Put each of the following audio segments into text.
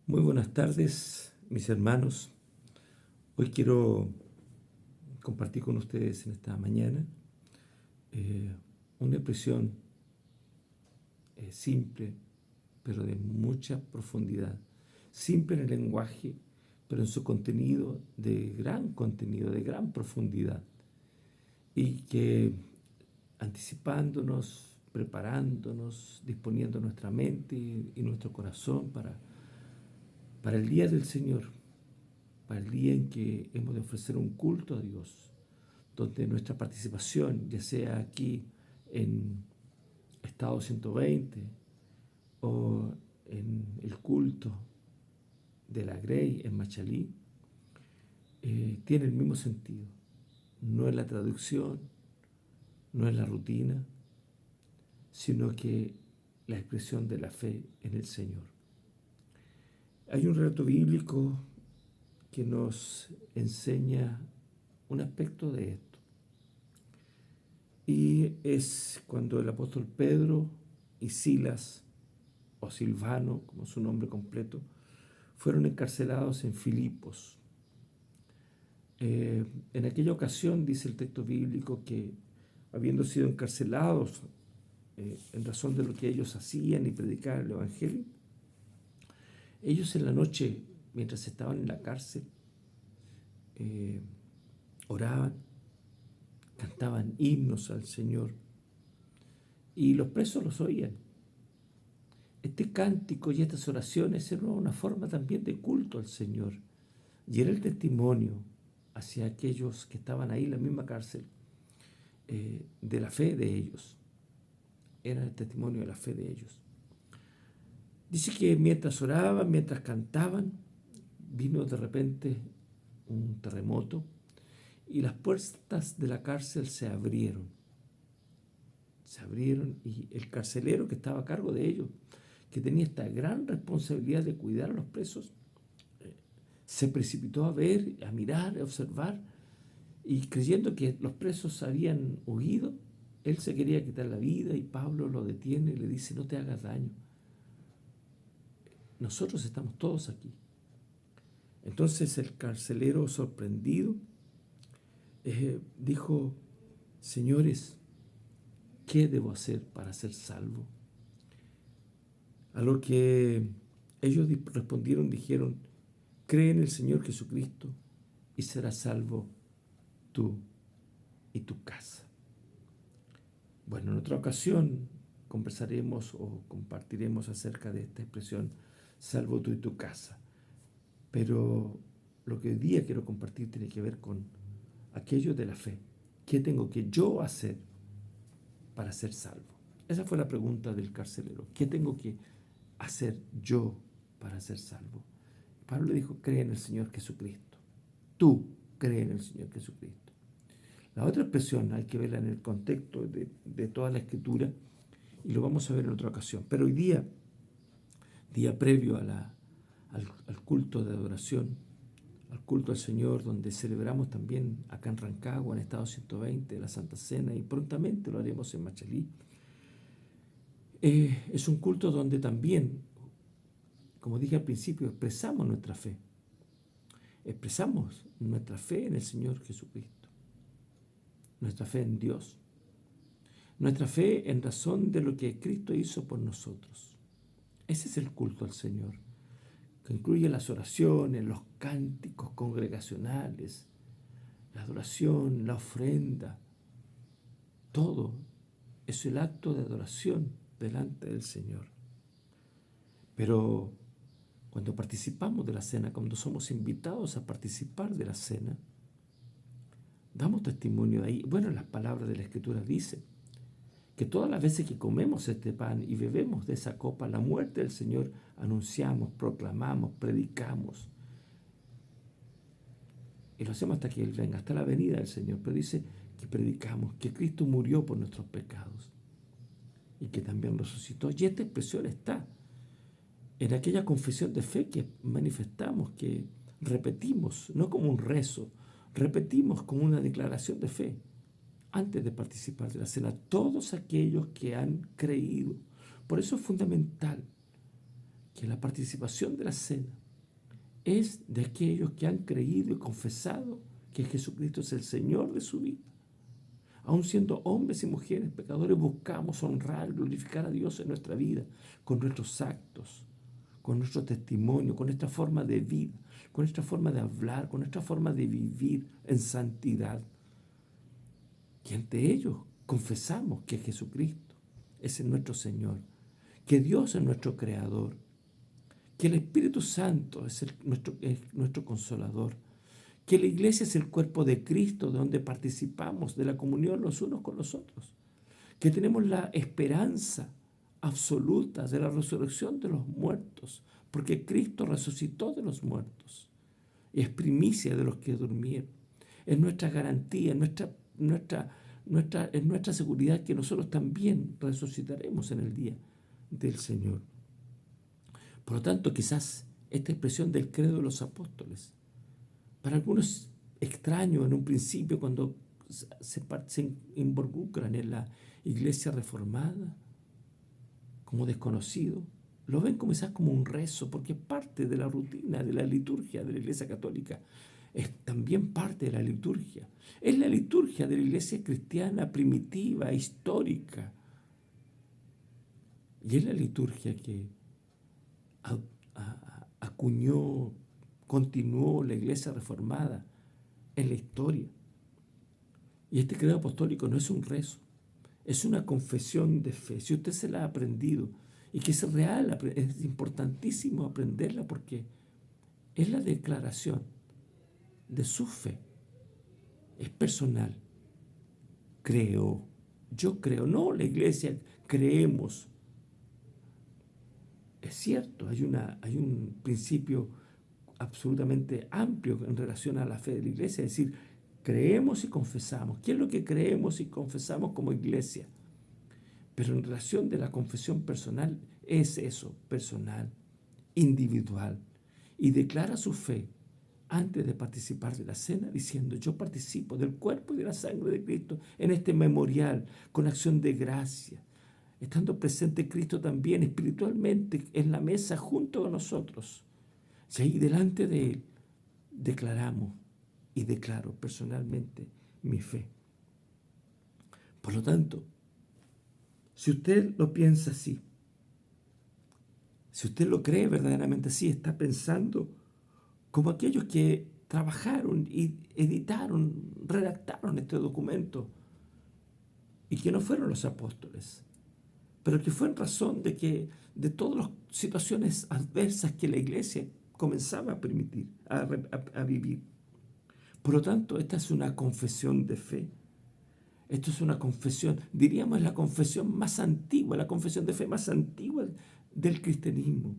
Muy buenas tardes, mis hermanos. Hoy quiero compartir con ustedes en esta mañana eh, una expresión simple, pero de mucha profundidad. Simple en el lenguaje, pero en su contenido, de gran profundidad. Y que anticipándonos, preparándonos, disponiendo nuestra mente y nuestro corazón para el día del Señor, para el día en que hemos de ofrecer un culto a Dios, donde nuestra participación, ya sea aquí en Estado 120 o en el culto de la Grey en Machalí, tiene el mismo sentido. No es la traducción, no es la rutina, sino que la expresión de la fe en el Señor. Hay un relato bíblico que nos enseña un aspecto de esto. Y es cuando el apóstol Pedro y Silas, o Silvano, como su nombre completo, fueron encarcelados en Filipos. En aquella ocasión, dice el texto bíblico, que habiendo sido encarcelados en razón de lo que ellos hacían y predicaban el Evangelio, ellos en la noche, mientras estaban en la cárcel, oraban, cantaban himnos al Señor y los presos los oían. Este cántico y estas oraciones eran una forma también de culto al Señor y era el testimonio hacia aquellos que estaban ahí en la misma cárcel de la fe de ellos. Era el testimonio de la fe de ellos. Dice que mientras oraban, mientras cantaban, vino de repente un terremoto y las puertas de la cárcel se abrieron. Se abrieron y el carcelero que estaba a cargo de ellos, que tenía esta gran responsabilidad de cuidar a los presos, se precipitó a ver, a mirar, a observar, y creyendo que los presos habían huido, él se quería quitar la vida y Pablo lo detiene y le dice: no te hagas daño, nosotros estamos todos aquí. Entonces el carcelero, sorprendido, dijo: señores, ¿qué debo hacer para ser salvo? A lo que ellos respondieron, dijeron: cree en el Señor Jesucristo y serás salvo tú y tu casa. Bueno, en otra ocasión conversaremos o compartiremos acerca de esta expresión, salvo tú y tu casa. Pero lo que hoy día quiero compartir tiene que ver con aquello de la fe. ¿Qué tengo que yo hacer para ser salvo? Esa fue la pregunta del carcelero. ¿Qué tengo que hacer yo para ser salvo? Pablo le dijo: cree en el Señor Jesucristo. Tú cree en el Señor Jesucristo. La otra expresión hay que verla en el contexto de toda la Escritura y lo vamos a ver en otra ocasión. Pero hoy día previo al culto de adoración, al culto al Señor, donde celebramos también acá en Rancagua, en Estado 120, la Santa Cena, y prontamente lo haremos en Machalí. Es un culto donde también, como dije al principio, expresamos nuestra fe. Expresamos nuestra fe en el Señor Jesucristo, nuestra fe en Dios, nuestra fe en razón de lo que Cristo hizo por nosotros. Ese es el culto al Señor, que incluye las oraciones, los cánticos congregacionales, la adoración, la ofrenda. Todo es el acto de adoración delante del Señor. Pero cuando participamos de la cena, cuando somos invitados a participar de la cena, damos testimonio de ahí. Bueno, las palabras de la Escritura dicen que todas las veces que comemos este pan y bebemos de esa copa, la muerte del Señor anunciamos, proclamamos, predicamos. Y lo hacemos hasta que Él venga, hasta la venida del Señor. Pero dice que predicamos, que Cristo murió por nuestros pecados y que también resucitó. Y esta expresión está en aquella confesión de fe que manifestamos, que repetimos, no como un rezo, repetimos como una declaración de fe antes de participar de la cena, todos aquellos que han creído. Por eso es fundamental que la participación de la cena es de aquellos que han creído y confesado que Jesucristo es el Señor de su vida. Aun siendo hombres y mujeres pecadores, buscamos honrar, glorificar a Dios en nuestra vida, con nuestros actos, con nuestro testimonio, con nuestra forma de vida, con nuestra forma de hablar, con nuestra forma de vivir en santidad. Y ante ellos confesamos que Jesucristo es nuestro Señor, que Dios es nuestro Creador, que el Espíritu Santo es nuestro Consolador, que la iglesia es el cuerpo de Cristo, donde participamos de la comunión los unos con los otros, que tenemos la esperanza absoluta de la resurrección de los muertos, porque Cristo resucitó de los muertos y es primicia de los que durmieron. Es nuestra garantía, es nuestra seguridad que nosotros también resucitaremos en el día del Señor. Por lo tanto, quizás esta expresión del credo de los apóstoles, para algunos extraño en un principio cuando se involucran en la iglesia reformada, como desconocido, lo ven quizás como un rezo, porque es parte de la rutina, de la liturgia de la iglesia católica. Es también parte de la liturgia. Es la liturgia de la iglesia cristiana primitiva, histórica. Y es la liturgia que acuñó, continuó la iglesia reformada en la historia. Y este credo apostólico no es un rezo, es una confesión de fe. Si usted se la ha aprendido, y que es real, es importantísimo aprenderla porque es la declaración de su fe. Es personal. Creo, yo creo, no la iglesia, creemos. Es cierto, hay un principio absolutamente amplio en relación a la fe de la iglesia, es decir, creemos y confesamos. ¿Qué es lo que creemos y confesamos como iglesia? Pero en relación de la confesión personal, es eso, personal, individual, y declara su fe antes de participar de la cena, diciendo: yo participo del cuerpo y de la sangre de Cristo en este memorial, con acción de gracia, estando presente Cristo también espiritualmente en la mesa junto a nosotros. Y ahí delante de Él declaramos y declaro personalmente mi fe. Por lo tanto, si usted lo piensa así, si usted lo cree verdaderamente así, está pensando como aquellos que trabajaron y editaron, redactaron este documento y que no fueron los apóstoles, pero que fue en razón de todas las situaciones adversas que la iglesia comenzaba a permitir, a vivir. Por lo tanto, esta es una confesión de fe. Esto es una confesión, diríamos, la confesión más antigua, la confesión de fe más antigua del cristianismo.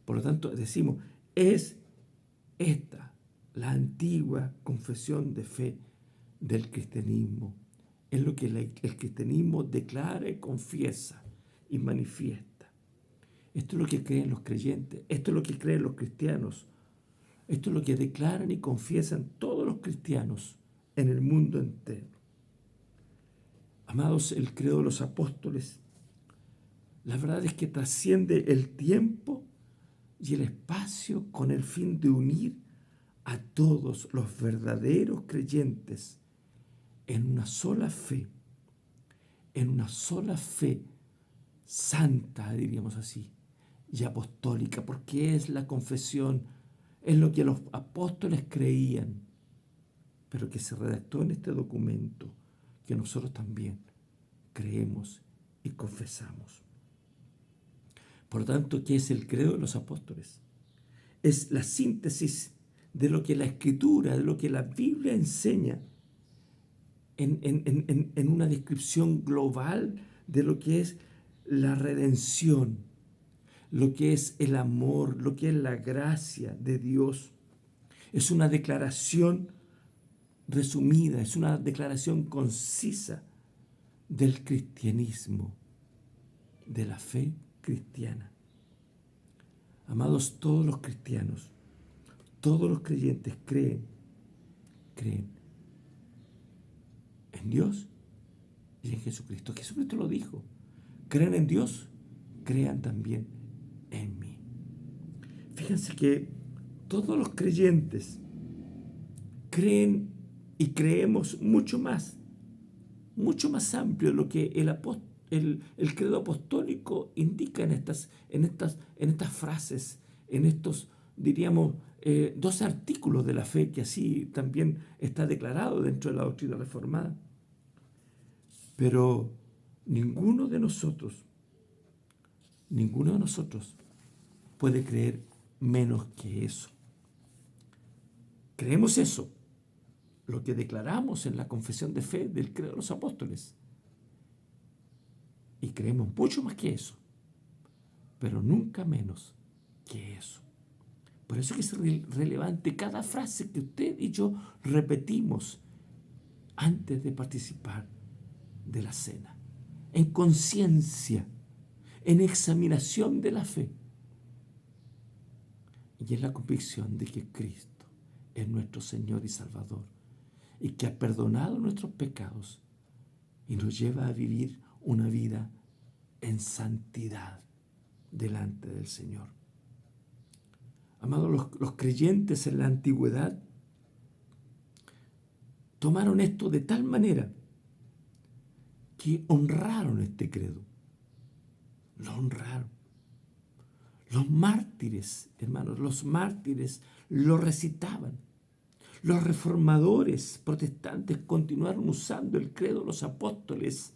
Por lo tanto, decimos, es esta la antigua confesión de fe del cristianismo. Es lo que el cristianismo declara y confiesa y manifiesta. Esto es lo que creen los creyentes, esto es lo que creen los cristianos, esto es lo que declaran y confiesan todos los cristianos en el mundo entero. Amados, el credo de los apóstoles, la verdad es que trasciende el tiempo y el espacio con el fin de unir a todos los verdaderos creyentes en una sola fe santa, diríamos así, y apostólica, porque es la confesión, es lo que los apóstoles creían, pero que se redactó en este documento que nosotros también creemos y confesamos. Por lo tanto, ¿qué es el credo de los apóstoles? Es la síntesis de lo que la Escritura, de lo que la Biblia enseña en una descripción global de lo que es la redención, lo que es el amor, lo que es la gracia de Dios. Es una declaración resumida, es una declaración concisa del cristianismo, de la fe cristiana. Amados, todos los cristianos, todos los creyentes creen en Dios y en Jesucristo. Jesucristo lo dijo: crean en Dios, crean también en mí. Fíjense que todos los creyentes creen y creemos mucho más amplio de lo que el credo apostólico indica en estas frases, en estos, diríamos, 12 artículos de la fe, que así también está declarado dentro de la doctrina reformada. Pero ninguno de nosotros puede creer menos que eso. Creemos eso, lo que declaramos en la confesión de fe del credo de los apóstoles. Y creemos mucho más que eso, pero nunca menos que eso. Por eso es que es relevante cada frase que usted y yo repetimos antes de participar de la cena, en conciencia, en examinación de la fe y en la convicción de que Cristo es nuestro Señor y Salvador y que ha perdonado nuestros pecados y nos lleva a vivir una vida en santidad delante del Señor. Amados, los creyentes en la antigüedad tomaron esto de tal manera que honraron este credo. Lo honraron. Los mártires, hermanos, los mártires lo recitaban. Los reformadores protestantes continuaron usando el credo de los apóstoles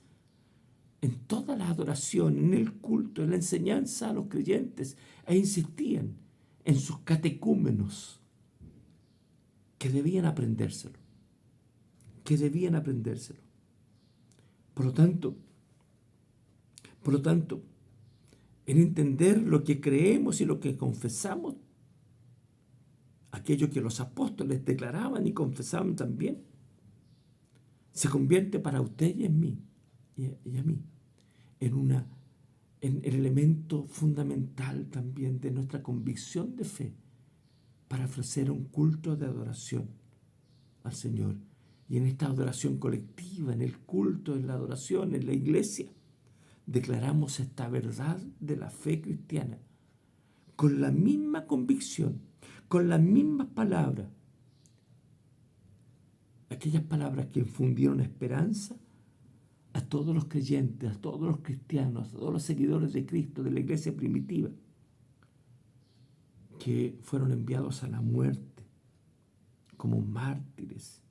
en toda la adoración, en el culto, en la enseñanza a los creyentes, e insistían en sus catecúmenos que debían aprendérselo, Por lo tanto, en entender lo que creemos y lo que confesamos, aquello que los apóstoles declaraban y confesaban también, se convierte para usted y en mí y a mí en el elemento fundamental también de nuestra convicción de fe para ofrecer un culto de adoración al Señor. Y en esta adoración colectiva, en el culto, en la adoración, en la iglesia, declaramos esta verdad de la fe cristiana con la misma convicción, con las mismas palabras, aquellas palabras que infundieron esperanza a todos los creyentes, a todos los cristianos, a todos los seguidores de Cristo, de la iglesia primitiva, que fueron enviados a la muerte como mártires,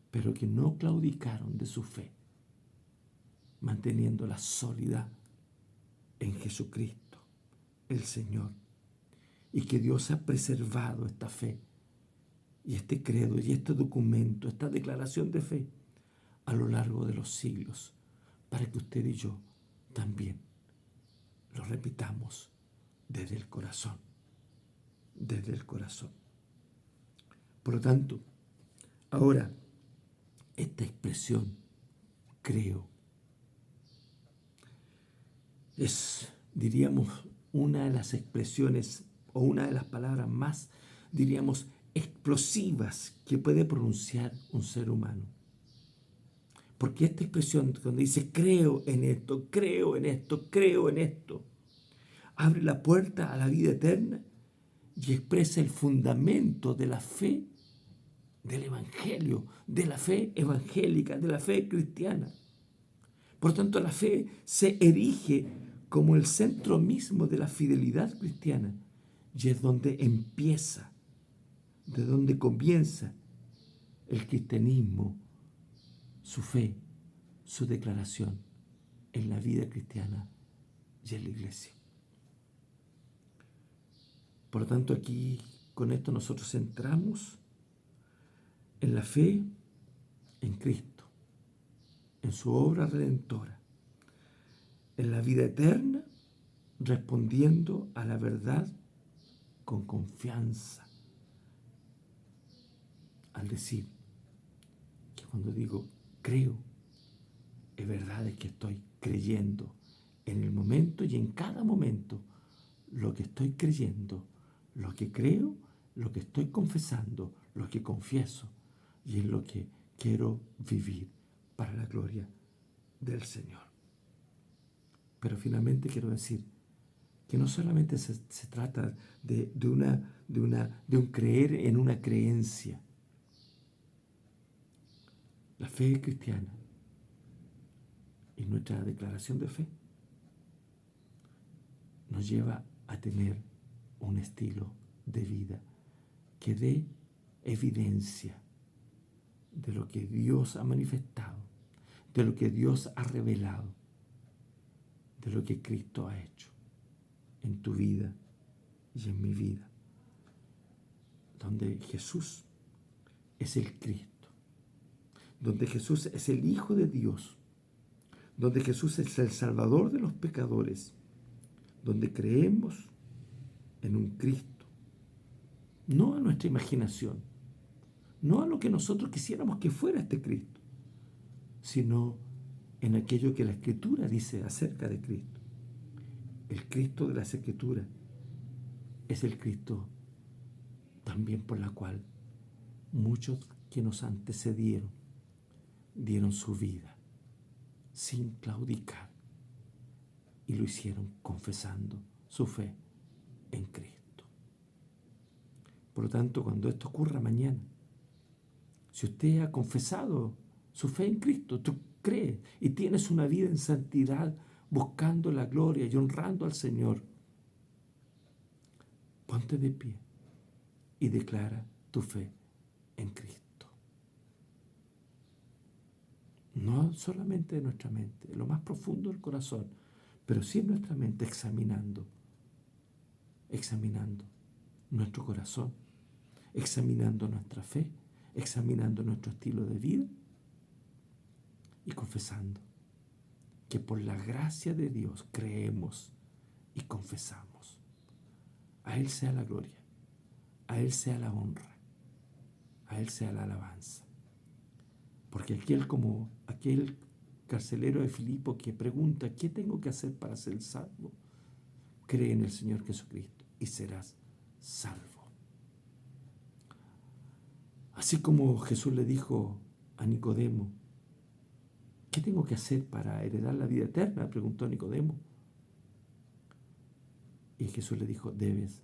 pero que no claudicaron de su fe, manteniéndola sólida en Jesucristo, el Señor, y que Dios ha preservado esta fe y este credo y este documento, esta declaración de fe a lo largo de los siglos, para que usted y yo también lo repitamos desde el corazón, Por lo tanto, ahora, esta expresión, creo, es, diríamos, una de las expresiones o una de las palabras más, diríamos, explosivas que puede pronunciar un ser humano. Porque esta expresión, cuando dice creo en esto, abre la puerta a la vida eterna y expresa el fundamento de la fe del Evangelio, de la fe evangélica, de la fe cristiana. Por tanto, la fe se erige como el centro mismo de la fidelidad cristiana y es donde empieza, de donde comienza el cristianismo, su fe, su declaración en la vida cristiana y en la iglesia. Por lo tanto, aquí con esto nosotros entramos en la fe en Cristo, en su obra redentora, en la vida eterna, respondiendo a la verdad con confianza. Al decir que cuando digo creo, es verdad, es que estoy creyendo en el momento y en cada momento lo que estoy creyendo, lo que creo, lo que estoy confesando, lo que confieso y en lo que quiero vivir para la gloria del Señor. Pero finalmente quiero decir que no solamente se trata de un creer en una creencia. La fe cristiana y nuestra declaración de fe nos lleva a tener un estilo de vida que dé evidencia de lo que Dios ha manifestado, de lo que Dios ha revelado, de lo que Cristo ha hecho en tu vida y en mi vida, donde Jesús es el Cristo, donde Jesús es el Hijo de Dios, donde Jesús es el Salvador de los pecadores, donde creemos en un Cristo, no a nuestra imaginación, no a lo que nosotros quisiéramos que fuera este Cristo, sino en aquello que la Escritura dice acerca de Cristo. El Cristo de las Escrituras es el Cristo también por la cual muchos que nos antecedieron dieron su vida sin claudicar y lo hicieron confesando su fe en Cristo. Por lo tanto, cuando esto ocurra mañana, si usted ha confesado su fe en Cristo, tú crees y tienes una vida en santidad, buscando la gloria y honrando al Señor, ponte de pie y declara tu fe en Cristo. No solamente de nuestra mente, en lo más profundo del corazón, pero sí en nuestra mente, examinando nuestro corazón, examinando nuestra fe, examinando nuestro estilo de vida y confesando que por la gracia de Dios creemos y confesamos. A Él sea la gloria, a Él sea la honra, a Él sea la alabanza. Porque como aquel carcelero de Filipo que pregunta, ¿qué tengo que hacer para ser salvo? Cree en el Señor Jesucristo y serás salvo. Así como Jesús le dijo a Nicodemo, ¿qué tengo que hacer para heredar la vida eterna?, preguntó Nicodemo. Y Jesús le dijo, debes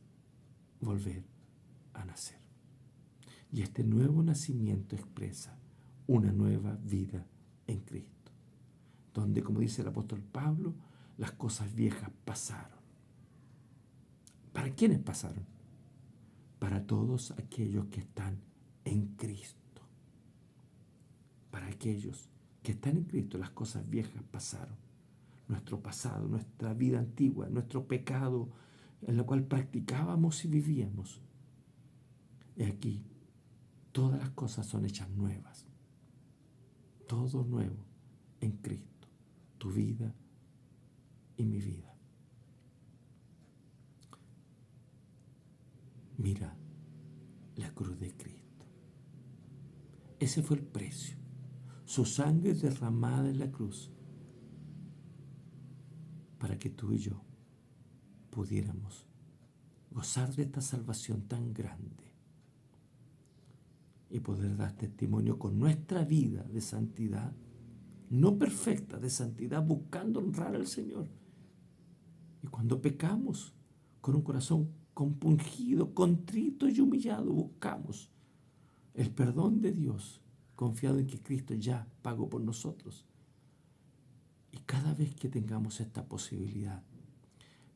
volver a nacer. Y este nuevo nacimiento expresa una nueva vida en Cristo, donde, como dice el apóstol Pablo, las cosas viejas pasaron. ¿Para quiénes pasaron? Para todos aquellos que están en Cristo. Para aquellos que están en Cristo, las cosas viejas pasaron. Nuestro pasado, nuestra vida antigua, nuestro pecado en la cual practicábamos y vivíamos. Y aquí todas las cosas son hechas nuevas. Todo nuevo en Cristo. Tu vida y mi vida. Mira la cruz de Cristo. Ese fue el precio. Su sangre derramada en la cruz para que tú y yo pudiéramos gozar de esta salvación tan grande y poder dar testimonio con nuestra vida de santidad, no perfecta, de santidad, buscando honrar al Señor. Y cuando pecamos con un corazón compungido, contrito y humillado, buscamos el perdón de Dios, confiado en que Cristo ya pagó por nosotros. Y cada vez que tengamos esta posibilidad,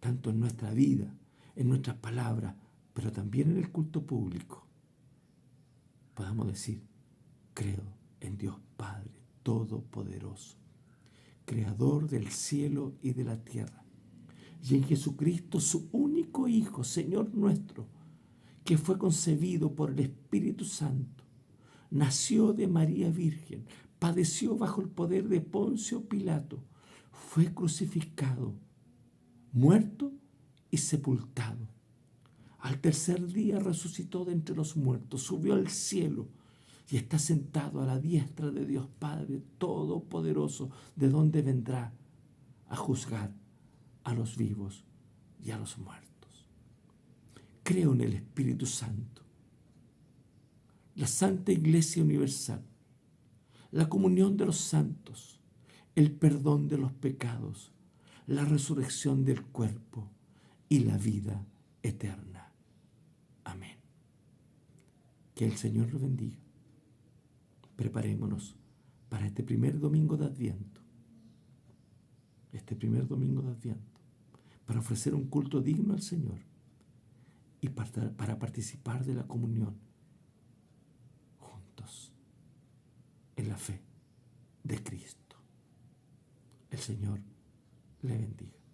tanto en nuestra vida, en nuestras palabras, pero también en el culto público, podamos decir, creo en Dios Padre Todopoderoso, Creador del cielo y de la tierra, y en Jesucristo, su único Hijo, Señor nuestro, que fue concebido por el Espíritu Santo, nació de María Virgen, padeció bajo el poder de Poncio Pilato, fue crucificado, muerto y sepultado. Al tercer día resucitó de entre los muertos, subió al cielo y está sentado a la diestra de Dios Padre Todopoderoso, de donde vendrá a juzgar a los vivos y a los muertos. Creo en el Espíritu Santo, la Santa Iglesia Universal, la comunión de los santos, el perdón de los pecados, la resurrección del cuerpo y la vida eterna. Amén. Que el Señor lo bendiga. Preparémonos para este primer domingo de Adviento. Para ofrecer un culto digno al Señor y para participar de la comunión juntos en la fe de Cristo. El Señor le bendiga.